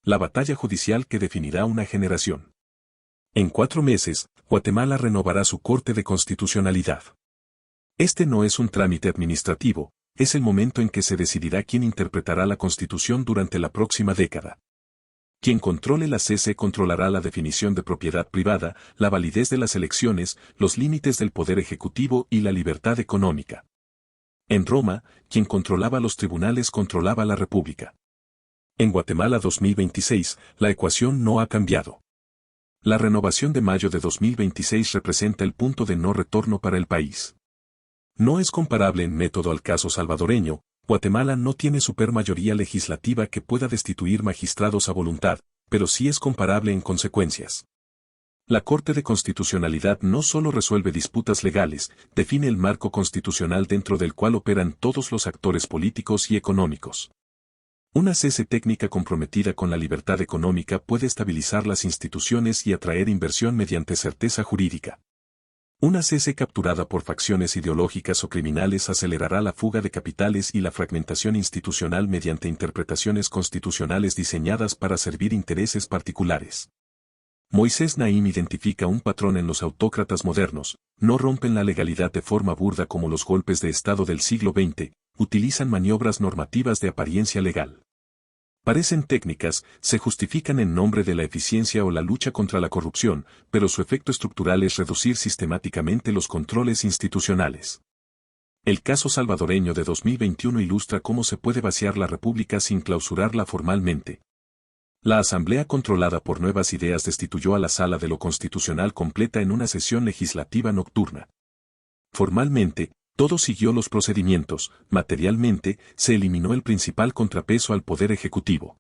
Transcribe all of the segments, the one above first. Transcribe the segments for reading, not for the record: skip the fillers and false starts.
La batalla judicial que definirá una generación. En 4 meses, Guatemala renovará su Corte de Constitucionalidad. Este no es un trámite administrativo, es el momento en que se decidirá quién interpretará la Constitución durante la próxima década. Quien controle la CC controlará la definición de propiedad privada, la validez de las elecciones, los límites del poder ejecutivo y la libertad económica. En Roma, quien controlaba los tribunales controlaba la República. En Guatemala 2026, la ecuación no ha cambiado. La renovación de mayo de 2026 representa el punto de no retorno para el país. No es comparable en método al caso salvadoreño. Guatemala no tiene supermayoría legislativa que pueda destituir magistrados a voluntad, pero sí es comparable en consecuencias. La Corte de Constitucionalidad no solo resuelve disputas legales, define el marco constitucional dentro del cual operan todos los actores políticos y económicos. Una CC técnica comprometida con la libertad económica puede estabilizar las instituciones y atraer inversión mediante certeza jurídica. Una CC capturada por facciones ideológicas o criminales acelerará la fuga de capitales y la fragmentación institucional mediante interpretaciones constitucionales diseñadas para servir intereses particulares. Moisés Naim identifica un patrón en los autócratas modernos: no rompen la legalidad de forma burda como los golpes de Estado del siglo XX, utilizan maniobras normativas de apariencia legal. Parecen técnicas, se justifican en nombre de la eficiencia o la lucha contra la corrupción, pero su efecto estructural es reducir sistemáticamente los controles institucionales. El caso salvadoreño de 2021 ilustra cómo se puede vaciar la República sin clausurarla formalmente. La Asamblea controlada por Nuevas Ideas destituyó a la Sala de lo Constitucional completa en una sesión legislativa nocturna. Formalmente, todo siguió los procedimientos; materialmente, se eliminó el principal contrapeso al Poder Ejecutivo.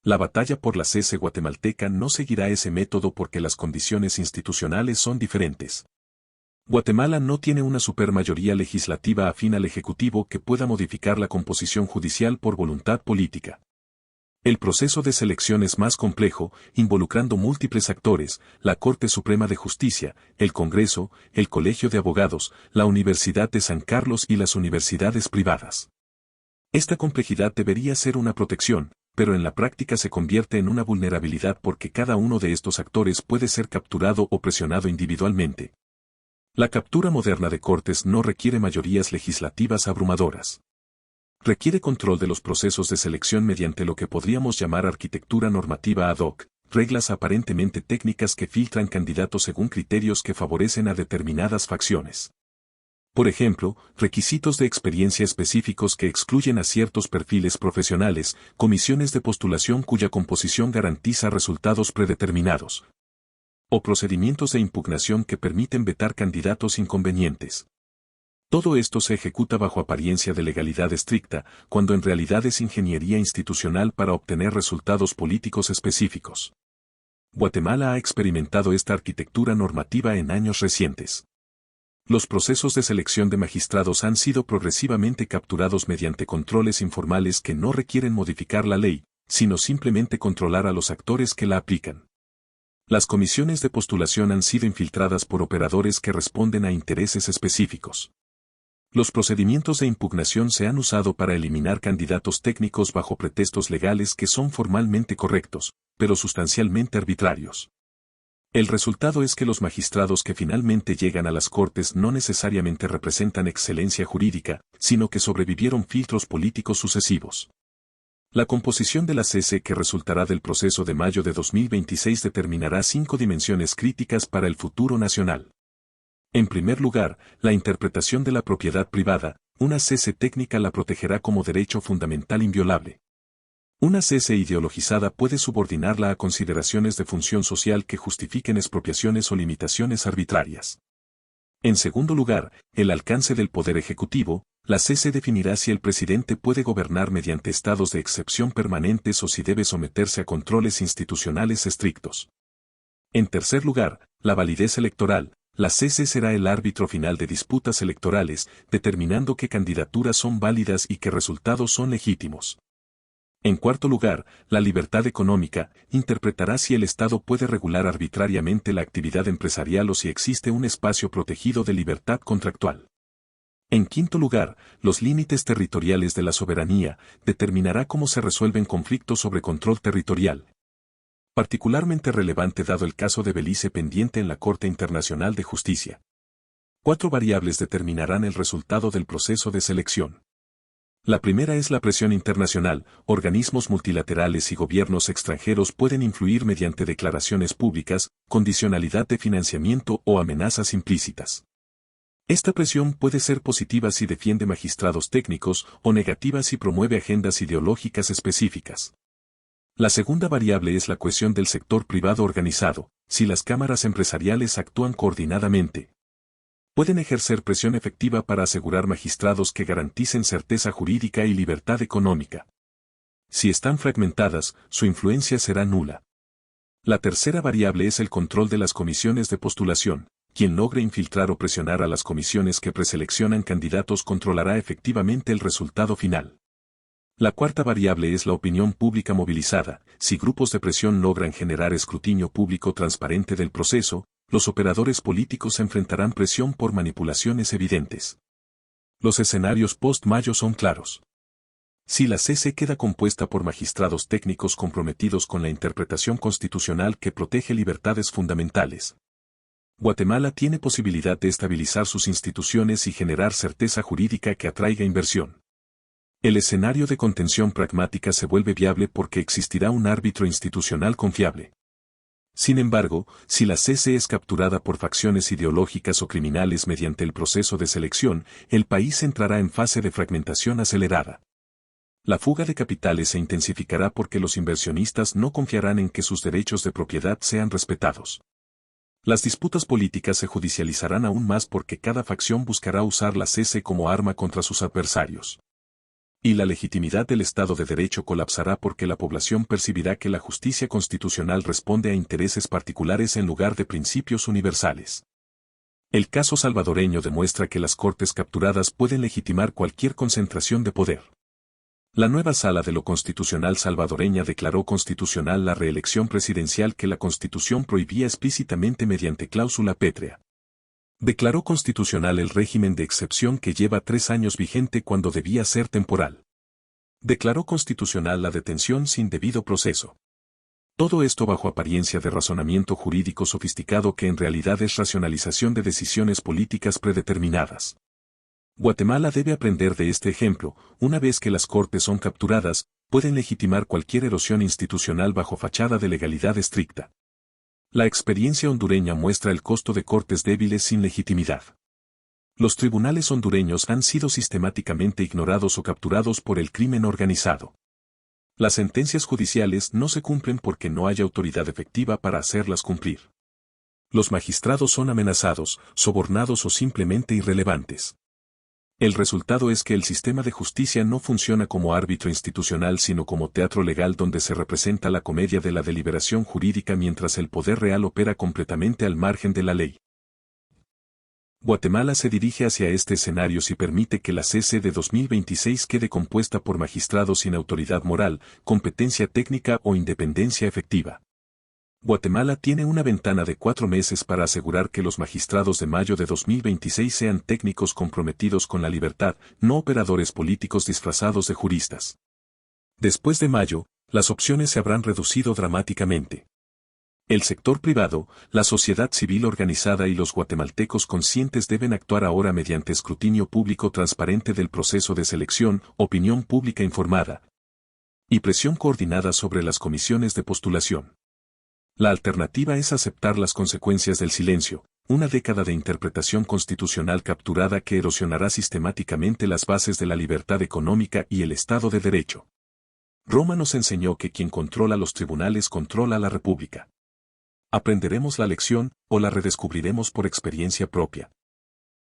La batalla por la CC guatemalteca no seguirá ese método porque las condiciones institucionales son diferentes. Guatemala no tiene una supermayoría legislativa afín al Ejecutivo que pueda modificar la composición judicial por voluntad política. El proceso de selección es más complejo, involucrando múltiples actores: la Corte Suprema de Justicia, el Congreso, el Colegio de Abogados, la Universidad de San Carlos y las universidades privadas. Esta complejidad debería ser una protección, pero en la práctica se convierte en una vulnerabilidad porque cada uno de estos actores puede ser capturado o presionado individualmente. La captura moderna de cortes no requiere mayorías legislativas abrumadoras. Requiere control de los procesos de selección mediante lo que podríamos llamar arquitectura normativa ad hoc, reglas aparentemente técnicas que filtran candidatos según criterios que favorecen a determinadas facciones. Por ejemplo, requisitos de experiencia específicos que excluyen a ciertos perfiles profesionales, comisiones de postulación cuya composición garantiza resultados predeterminados, o procedimientos de impugnación que permiten vetar candidatos inconvenientes. Todo esto se ejecuta bajo apariencia de legalidad estricta, cuando en realidad es ingeniería institucional para obtener resultados políticos específicos. Guatemala ha experimentado esta arquitectura normativa en años recientes. Los procesos de selección de magistrados han sido progresivamente capturados mediante controles informales que no requieren modificar la ley, sino simplemente controlar a los actores que la aplican. Las comisiones de postulación han sido infiltradas por operadores que responden a intereses específicos. Los procedimientos de impugnación se han usado para eliminar candidatos técnicos bajo pretextos legales que son formalmente correctos, pero sustancialmente arbitrarios. El resultado es que los magistrados que finalmente llegan a las Cortes no necesariamente representan excelencia jurídica, sino que sobrevivieron filtros políticos sucesivos. La composición de la CC que resultará del proceso de mayo de 2026 determinará 5 dimensiones críticas para el futuro nacional. En primer lugar, la interpretación de la propiedad privada. Una CC técnica la protegerá como derecho fundamental inviolable. Una CC ideologizada puede subordinarla a consideraciones de función social que justifiquen expropiaciones o limitaciones arbitrarias. En segundo lugar, el alcance del poder ejecutivo. La CC definirá si el presidente puede gobernar mediante estados de excepción permanentes o si debe someterse a controles institucionales estrictos. En tercer lugar, la validez electoral. La CC será el árbitro final de disputas electorales, determinando qué candidaturas son válidas y qué resultados son legítimos. En cuarto lugar, la libertad económica. Interpretará si el Estado puede regular arbitrariamente la actividad empresarial o si existe un espacio protegido de libertad contractual. En quinto lugar, los límites territoriales de la soberanía determinará cómo se resuelven conflictos sobre control territorial. Particularmente relevante dado el caso de Belice pendiente en la Corte Internacional de Justicia. 4 variables determinarán el resultado del proceso de selección. La primera es la presión internacional. Organismos multilaterales y gobiernos extranjeros pueden influir mediante declaraciones públicas, condicionalidad de financiamiento o amenazas implícitas. Esta presión puede ser positiva si defiende magistrados técnicos o negativa si promueve agendas ideológicas específicas. La segunda variable es la cohesión del sector privado organizado. Si las cámaras empresariales actúan coordinadamente, pueden ejercer presión efectiva para asegurar magistrados que garanticen certeza jurídica y libertad económica. Si están fragmentadas, su influencia será nula. La tercera variable es el control de las comisiones de postulación. Quien logre infiltrar o presionar a las comisiones que preseleccionan candidatos controlará efectivamente el resultado final. La cuarta variable es la opinión pública movilizada. Si grupos de presión logran generar escrutinio público transparente del proceso, los operadores políticos enfrentarán presión por manipulaciones evidentes. Los escenarios post-Mayo son claros. Si la CC queda compuesta por magistrados técnicos comprometidos con la interpretación constitucional que protege libertades fundamentales, Guatemala tiene posibilidad de estabilizar sus instituciones y generar certeza jurídica que atraiga inversión. El escenario de contención pragmática se vuelve viable porque existirá un árbitro institucional confiable. Sin embargo, si la CC es capturada por facciones ideológicas o criminales mediante el proceso de selección, el país entrará en fase de fragmentación acelerada. La fuga de capitales se intensificará porque los inversionistas no confiarán en que sus derechos de propiedad sean respetados. Las disputas políticas se judicializarán aún más porque cada facción buscará usar la CC como arma contra sus adversarios. Y la legitimidad del Estado de Derecho colapsará porque la población percibirá que la justicia constitucional responde a intereses particulares en lugar de principios universales. El caso salvadoreño demuestra que las cortes capturadas pueden legitimar cualquier concentración de poder. La nueva Sala de lo Constitucional salvadoreña declaró constitucional la reelección presidencial que la Constitución prohibía explícitamente mediante cláusula pétrea. Declaró constitucional el régimen de excepción que lleva 3 años vigente cuando debía ser temporal. Declaró constitucional la detención sin debido proceso. Todo esto bajo apariencia de razonamiento jurídico sofisticado que en realidad es racionalización de decisiones políticas predeterminadas. Guatemala debe aprender de este ejemplo. Una vez que las cortes son capturadas, pueden legitimar cualquier erosión institucional bajo fachada de legalidad estricta. La experiencia hondureña muestra el costo de cortes débiles sin legitimidad. Los tribunales hondureños han sido sistemáticamente ignorados o capturados por el crimen organizado. Las sentencias judiciales no se cumplen porque no hay autoridad efectiva para hacerlas cumplir. Los magistrados son amenazados, sobornados o simplemente irrelevantes. El resultado es que el sistema de justicia no funciona como árbitro institucional sino como teatro legal donde se representa la comedia de la deliberación jurídica mientras el poder real opera completamente al margen de la ley. Guatemala se dirige hacia este escenario si permite que la CC de 2026 quede compuesta por magistrados sin autoridad moral, competencia técnica o independencia efectiva. Guatemala tiene una ventana de 4 meses para asegurar que los magistrados de mayo de 2026 sean técnicos comprometidos con la libertad, no operadores políticos disfrazados de juristas. Después de mayo, las opciones se habrán reducido dramáticamente. El sector privado, la sociedad civil organizada y los guatemaltecos conscientes deben actuar ahora mediante escrutinio público transparente del proceso de selección, opinión pública informada y presión coordinada sobre las comisiones de postulación. La alternativa es aceptar las consecuencias del silencio, una década de interpretación constitucional capturada que erosionará sistemáticamente las bases de la libertad económica y el Estado de Derecho. Roma nos enseñó que quien controla los tribunales controla la República. ¿Aprenderemos la lección o la redescubriremos por experiencia propia?